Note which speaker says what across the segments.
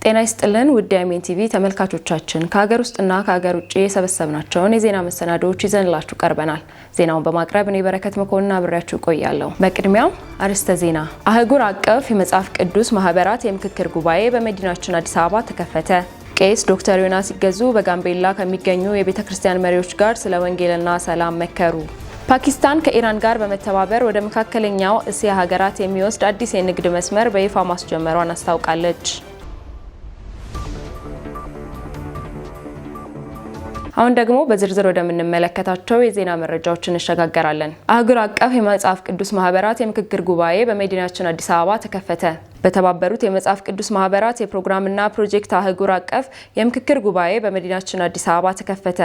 Speaker 1: ጤና ይስጥልን ውድ የአሜን ቲቪ ተመልካቾቻችን ከሀገር ውስጥና ከሀገር ውጭ የሰበሰብናቸውን የዜና መሰናዶዎች ይዘንላችሁ ቀርበናል። ዜናውን በማቅረብ እኔ በረከት መኮንን አብሬያችሁ ቆያለሁ። በቅድሚያው አርዕስተ ዜና። አህጉር አቀፍ የመጽሐፍ ቅዱስ ማህበራት የምክክር ጉባኤ በመዲናችን አዲስ አበባ ተከፈተ። ቄስ ዶክተር ዮናስ ይገዙ በጋምቤላ ከሚገኙ የቤተ ክርስቲያን መሪዎች ጋር ስለ ወንጌልና ሰላም መከሩ። ፓኪስታን ከኢራን ጋር በመተባበር ወደ መካከለኛው እስያ ሀገራት የሚወስድ አዲስ የንግድ መስመር በይፋ ማስጀመሯን አስታውቃለች። አሁን ደግሞ በዝርዝር ወደምንመለከታቸው የዜና መረጃዎች እንሸጋገራለን። አህጉር አቀፍ የመጽሐፍ ቅዱስ ማህበራት የምክክር ጉባኤ በመዲናችን አዲስ አበባ ተከፈተ። በተባበሩት የመጽሐፍ ቅዱስ ማህበራት የፕሮግራምና ፕሮጀክት አህጉር አቀፍ የምክክር ጉባኤ በመዲናችን አዲስ አበባ ተከፈተ።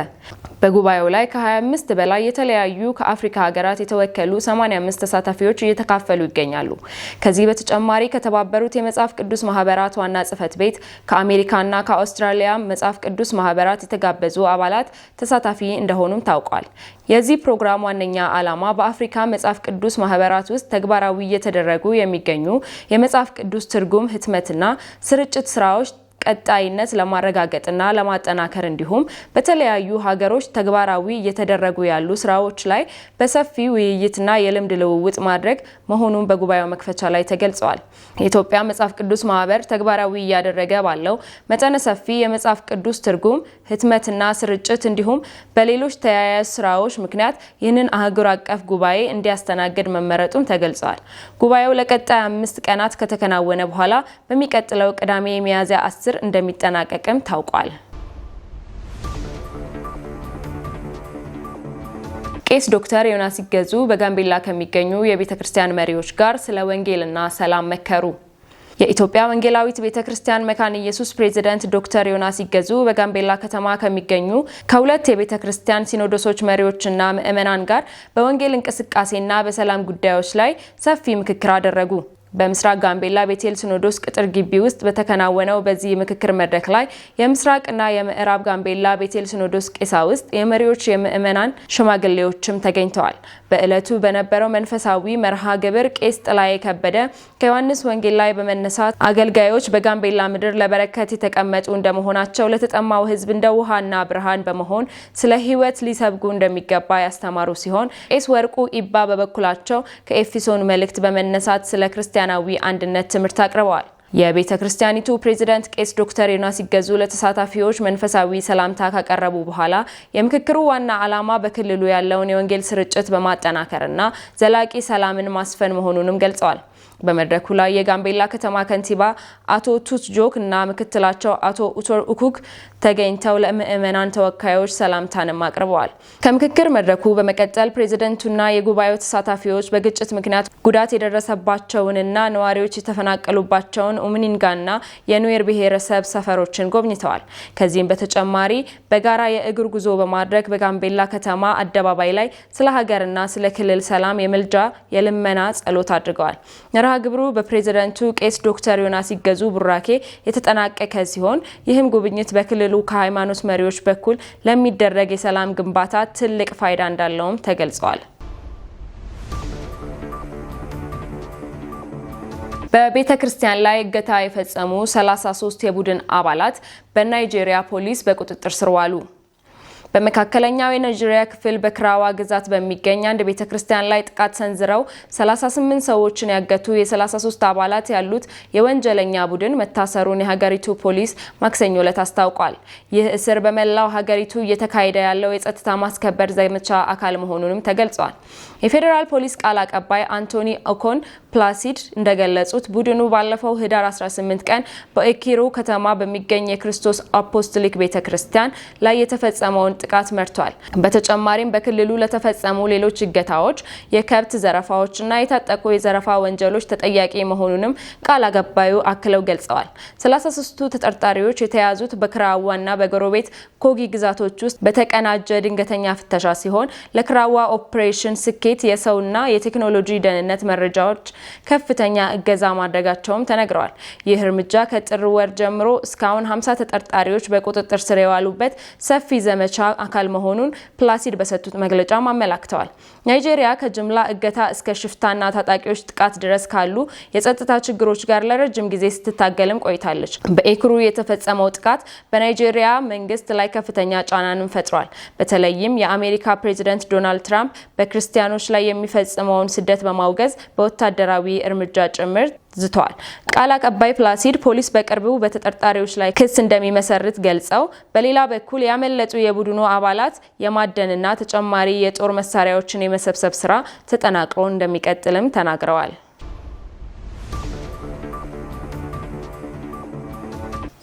Speaker 1: በጉባኤው ላይ ከ25 በላይ የተለያዩ ከአፍሪካ ሀገራት የተወከሉ 85 ተሳታፊዎች እየተካፈሉ ይገኛሉ። ከዚህ በተጨማሪ ከተባበሩት የመጽሐፍ ቅዱስ ማህበራት ዋና ጽህፈት ቤት ከአሜሪካና ከአውስትራሊያ መጽሐፍ ቅዱስ ማህበራት የተጋበዙ አባላት ተሳታፊ እንደሆኑም ታውቋል። የዚህ ፕሮግራም ዋነኛ ዓላማ በአፍሪካ መጽሐፍ ቅዱስ ማህበራት ውስጥ ተግባራዊ እየተደረጉ የሚገኙ የመጽሐፍ ቅዱስ ትርጉም ህትመትና ስርጭት ስራዎች ቀጣይነት ለማረጋገጥና ለማጠናከር እንዲሁም በተለያዩ ሀገሮች ተግባራዊ እየተደረጉ ያሉ ስራዎች ላይ በሰፊ ውይይትና የልምድ ልውውጥ ማድረግ መሆኑን በጉባኤው መክፈቻ ላይ ተገልጿል። የኢትዮጵያ መጽሐፍ ቅዱስ ማህበር ተግባራዊ እያደረገ ባለው መጠነ ሰፊ የመጽሐፍ ቅዱስ ትርጉም ህትመትና ስርጭት እንዲሁም በሌሎች ተያያዥ ስራዎች ምክንያት ይህንን አህጉር አቀፍ ጉባኤ እንዲያስተናግድ መመረጡም ተገልጿል። ጉባኤው ለቀጣይ 5 ቀናት ከተከናወነ በኋላ በሚቀጥለው ቅዳሜ ሚያዝያ 10 እንደሚጠናቀቅም ታውቋል። ቄስ ዶክተር ዮናስ ይገዙ በጋምቤላ ከሚገኙ የቤተ ክርስቲያን መሪዎች ጋር ስለ ወንጌልና ሰላም መከሩ። የኢትዮጵያ ወንጌላዊት ቤተክርስቲያን መካነ ኢየሱስ ፕሬዝዳንት ዶክተር ዮናስ ይገዙ በጋምቤላ ከተማ ከሚገኙ ከሁለት የቤተክርስቲያን ሲኖዶሶች መሪዎችና ምዕመናን ጋር በወንጌል እንቅስቃሴና በሰላም ጉዳዮች ላይ ሰፊ ምክክር አደረጉ። በምስራቅ ጋምቤላ ቤቴል ሲኖዶስ ቅጥር ግቢ ውስጥ በተከናወነው በዚህ ምክክር መድረክ ላይ የምስራቅና የምዕራብ ጋምቤላ ቤቴል ሲኖዶስ ቀሳውስት፣ የመሪዎች የምዕመናን ሽማግሌዎችም ተገኝተዋል። በዕለቱ በነበረው መንፈሳዊ መርሃ ግብር ቄስ ጥላዬ ከበደ ከዮሐንስ ወንጌል ላይ በመነሳት አገልጋዮች በጋምቤላ ምድር ለበረከት የተቀመጡ እንደመሆናቸው ለተጠማው ሕዝብ እንደ ውሃና ብርሃን በመሆን ስለ ሕይወት ሊሰብኩ እንደሚገባ ያስተማሩ ሲሆን ቄስ ወርቁ ኢባ በበኩላቸው ከኤፌሶን መልእክት በመነሳት ስለ ክርስቲያናዊ አንድነት ትምህርት አቅርበዋል። የቤተ ክርስቲያኒቱ ፕሬዝዳንት ቄስ ዶክተር ዮናስ ይገዙ ለተሳታፊዎች መንፈሳዊ ሰላምታ ካቀረቡ በኋላ የምክክሩ ዋና ዓላማ በክልሉ ያለውን የወንጌል ስርጭት በማጠናከርና ዘላቂ ሰላምን ማስፈን መሆኑንም ገልጸዋል። በመድረኩ ላይ የጋምቤላ ከተማ ከንቲባ አቶ ቱት ጆክ እና ምክትላቸው አቶ ኡቶር ኡኩክ ተገኝተው ለምዕመናን ተወካዮች ሰላምታንም አቅርበዋል። ከምክክር መድረኩ በመቀጠል ፕሬዝዳንቱና የጉባኤው ተሳታፊዎች በግጭት ምክንያት ጉዳት የደረሰባቸውንና ነዋሪዎች የተፈናቀሉባቸውን ኡምኒንጋና የኑዌር ብሔረሰብ ሰፈሮችን ጎብኝተዋል። ከዚህም በተጨማሪ በጋራ የእግር ጉዞ በማድረግ በጋምቤላ ከተማ አደባባይ ላይ ስለ ሀገርና ስለ ክልል ሰላም የምልጃ የልመና ጸሎት አድርገዋል። መርሃ ግብሩ በፕሬዝዳንቱ ቄስ ዶክተር ዮናስ ይገዙ ቡራኬ የተጠናቀቀ ሲሆን ይህም ጉብኝት በክልሉ ከሃይማኖት መሪዎች በኩል ለሚደረግ የሰላም ግንባታ ትልቅ ፋይዳ እንዳለውም ተገልጿል። በቤተ ክርስቲያን ላይ እገታ የፈጸሙ 33 የቡድን አባላት በናይጄሪያ ፖሊስ በቁጥጥር ስር ዋሉ። በመካከለኛው የናይጄሪያ ክፍል በክራዋ ግዛት በሚገኝ አንድ ቤተክርስቲያን ላይ ጥቃት ሰንዝረው 38 ሰዎችን ያገቱ የ33 አባላት ያሉት የወንጀለኛ ቡድን መታሰሩን የሀገሪቱ ፖሊስ ማክሰኞ ዕለት አስታውቋል። ይህ እስር በመላው ሀገሪቱ እየተካሄደ ያለው የጸጥታ ማስከበር ዘመቻ አካል መሆኑንም ተገልጿል። የፌዴራል ፖሊስ ቃል አቀባይ አንቶኒ ኦኮን ፕላሲድ እንደገለጹት ቡድኑ ባለፈው ህዳር 18 ቀን በኤኪሮ ከተማ በሚገኝ የክርስቶስ አፖስቶሊክ ቤተክርስቲያን ላይ የተፈጸመውን ጥቃት መርቷል። በተጨማሪም በክልሉ ለተፈጸሙ ሌሎች እገታዎች፣ የከብት ዘረፋዎችና የታጠቁ የዘረፋ ወንጀሎች ተጠያቂ መሆኑንም ቃል አቀባዩ አክለው ገልጸዋል። 33ቱ ተጠርጣሪዎች የተያዙት በክራዋና በጎረቤት ኮጊ ግዛቶች ውስጥ በተቀናጀ ድንገተኛ ፍተሻ ሲሆን ለክራዋ ኦፕሬሽን ስኬት የሰውና የቴክኖሎጂ ደህንነት መረጃዎች ከፍተኛ እገዛ ማድረጋቸውም ተነግረዋል። ይህ እርምጃ ከጥር ወር ጀምሮ እስካሁን 50 ተጠርጣሪዎች በቁጥጥር ስር የዋሉበት ሰፊ ዘመቻ አካል መሆኑን ፕላሲድ በሰጡት መግለጫ አመላክተዋል። ናይጄሪያ ከጅምላ እገታ እስከ ሽፍታና ታጣቂዎች ጥቃት ድረስ ካሉ የጸጥታ ችግሮች ጋር ለረጅም ጊዜ ስትታገልም ቆይታለች። በኤክሩ የተፈጸመው ጥቃት በናይጄሪያ መንግስት ላይ ከፍተኛ ጫናንም ፈጥሯል። በተለይም የአሜሪካ ፕሬዝዳንት ዶናልድ ትራምፕ በክርስቲያኖች ላይ የሚፈጽመውን ስደት በማውገዝ በወታደራዊ እርምጃ ጭምር ዝተዋል። ቃል አቀባይ ፕላሲድ ፖሊስ በቅርቡ በተጠርጣሪዎች ላይ ክስ እንደሚመሰርት ገልጸው በሌላ በኩል ያመለጡ የቡድኑ አባላት የማደንና ተጨማሪ የጦር መሳሪያዎችን የመሰብሰብ ስራ ተጠናክሮ እንደሚቀጥልም ተናግረዋል።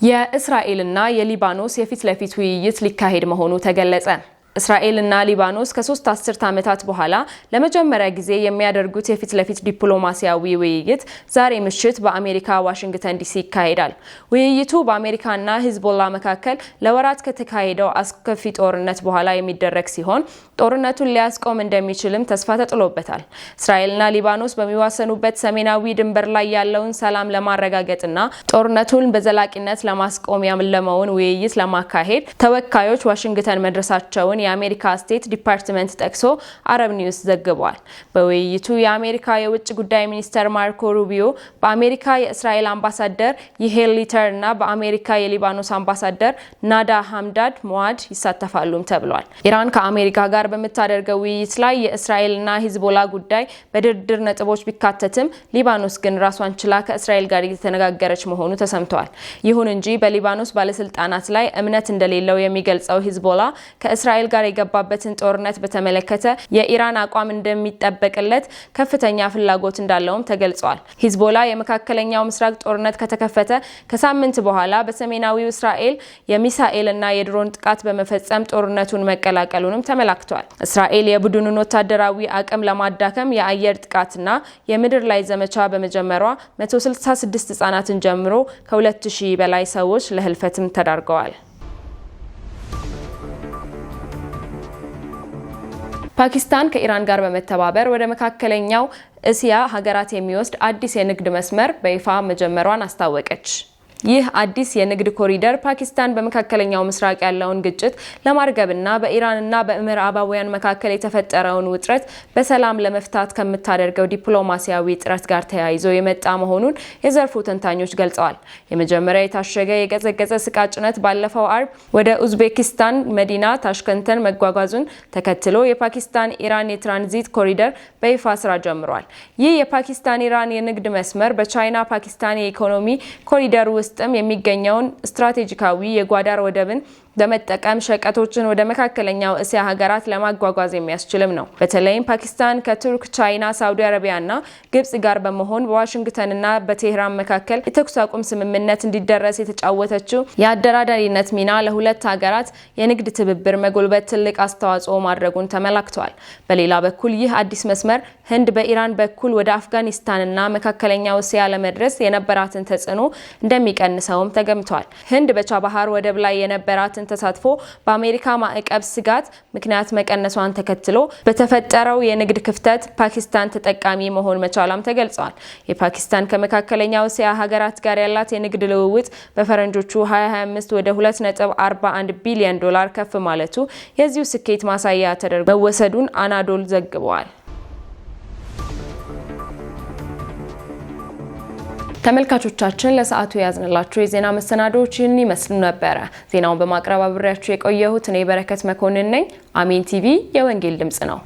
Speaker 1: የእስራኤልና የሊባኖስ የፊት ለፊት ውይይት ሊካሄድ መሆኑ ተገለጸ። እስራኤልና ሊባኖስ ከ3 አስርት ዓመታት በኋላ ለመጀመሪያ ጊዜ የሚያደርጉት የፊት ለፊት ዲፕሎማሲያዊ ውይይት ዛሬ ምሽት በአሜሪካ ዋሽንግተን ዲሲ ይካሄዳል። ውይይቱ በአሜሪካና ሂዝቦላ መካከል ለወራት ከተካሄደው አስከፊ ጦርነት በኋላ የሚደረግ ሲሆን ጦርነቱን ሊያስቆም እንደሚችልም ተስፋ ተጥሎበታል። እስራኤልና ሊባኖስ በሚዋሰኑበት ሰሜናዊ ድንበር ላይ ያለውን ሰላም ለማረጋገጥና ጦርነቱን በዘላቂነት ለማስቆም ያለመውን ውይይት ለማካሄድ ተወካዮች ዋሽንግተን መድረሳቸውን የአሜሪካ ስቴት ዲፓርትመንት ጠቅሶ አረብ ኒውስ ዘግቧል። በውይይቱ የአሜሪካ የውጭ ጉዳይ ሚኒስተር ማርኮ ሩቢዮ፣ በአሜሪካ የእስራኤል አምባሳደር ይሄል ሊተር እና በአሜሪካ የሊባኖስ አምባሳደር ናዳ ሐምዳድ ሞዋድ ይሳተፋሉም ተብሏል። ኢራን ከአሜሪካ ጋር በምታደርገው ውይይት ላይ የእስራኤልና ሂዝቦላ ጉዳይ በድርድር ነጥቦች ቢካተትም ሊባኖስ ግን ራሷን ችላ ከእስራኤል ጋር እየተነጋገረች መሆኑ ተሰምቷል። ይሁን እንጂ በሊባኖስ ባለስልጣናት ላይ እምነት እንደሌለው የሚገልጸው ሂዝቦላ ከእስራኤል ጋር የገባበትን ጦርነት በተመለከተ የኢራን አቋም እንደሚጠበቅለት ከፍተኛ ፍላጎት እንዳለውም ተገልጿል። ሂዝቦላ የመካከለኛው ምስራቅ ጦርነት ከተከፈተ ከሳምንት በኋላ በሰሜናዊው እስራኤል የሚሳኤልና የድሮን ጥቃት በመፈጸም ጦርነቱን መቀላቀሉንም ተመላክቷል። እስራኤል የቡድኑን ወታደራዊ አቅም ለማዳከም የአየር ጥቃትና የምድር ላይ ዘመቻ በመጀመሯ 166 ህጻናትን ጀምሮ ከ2000 በላይ ሰዎች ለህልፈትም ተዳርገዋል። ፓኪስታን ከኢራን ጋር በመተባበር ወደ መካከለኛው እስያ ሀገራት የሚወስድ አዲስ የንግድ መስመር በይፋ መጀመሯን አስታወቀች። ይህ አዲስ የንግድ ኮሪደር ፓኪስታን በመካከለኛው ምስራቅ ያለውን ግጭት ለማርገብና በኢራንና በምዕራባውያን መካከል የተፈጠረውን ውጥረት በሰላም ለመፍታት ከምታደርገው ዲፕሎማሲያዊ ጥረት ጋር ተያይዞ የመጣ መሆኑን የዘርፉ ተንታኞች ገልጸዋል። የመጀመሪያ የታሸገ የገዘገዘ ስቃ ጭነት ባለፈው አርብ ወደ ኡዝቤኪስታን መዲና ታሽከንተን መጓጓዙን ተከትሎ የፓኪስታን ኢራን የትራንዚት ኮሪደር በይፋ ስራ ጀምሯል። ይህ የፓኪስታን ኢራን የንግድ መስመር በቻይና ፓኪስታን የኢኮኖሚ ኮሪደር ውስጥ የሚገኘውን ስትራቴጂካዊ የጓዳር ወደብን በመጠቀም ሸቀጦችን ወደ መካከለኛው እስያ ሀገራት ለማጓጓዝ የሚያስችልም ነው። በተለይም ፓኪስታን ከቱርክ፣ ቻይና፣ ሳውዲ አረቢያና ግብጽ ጋር በመሆን በዋሽንግተንና በቴህራን መካከል የተኩስ አቁም ስምምነት እንዲደረስ የተጫወተችው የአደራዳሪነት ሚና ለሁለት ሀገራት የንግድ ትብብር መጎልበት ትልቅ አስተዋጽኦ ማድረጉን ተመላክቷል። በሌላ በኩል ይህ አዲስ መስመር ህንድ በኢራን በኩል ወደ አፍጋኒስታንና መካከለኛው እስያ ለመድረስ የነበራትን ተጽዕኖ እንደሚቀንሰውም ተገምቷል። ህንድ በቻባሃር ወደብ ላይ የነበራትን ተሳትፎ በአሜሪካ ማዕቀብ ስጋት ምክንያት መቀነሷን ተከትሎ በተፈጠረው የንግድ ክፍተት ፓኪስታን ተጠቃሚ መሆን መቻሏም ተገልጿል። የፓኪስታን ከመካከለኛው እስያ ሀገራት ጋር ያላት የንግድ ልውውጥ በፈረንጆቹ 2025 ወደ 2.41 ቢሊዮን ዶላር ከፍ ማለቱ የዚሁ ስኬት ማሳያ ተደርጎ መወሰዱን አናዶል ዘግቧል። ተመልካቾቻችን ለሰዓቱ ያዝንላችሁ የዜና መሰናዶዎች ይህን ይመስሉ ነበር። ዜናውን በማቅረብ አብሬያችሁ የቆየሁት እኔ በረከት መኮንን ነኝ። አሜን ቲቪ የወንጌል ድምጽ ነው።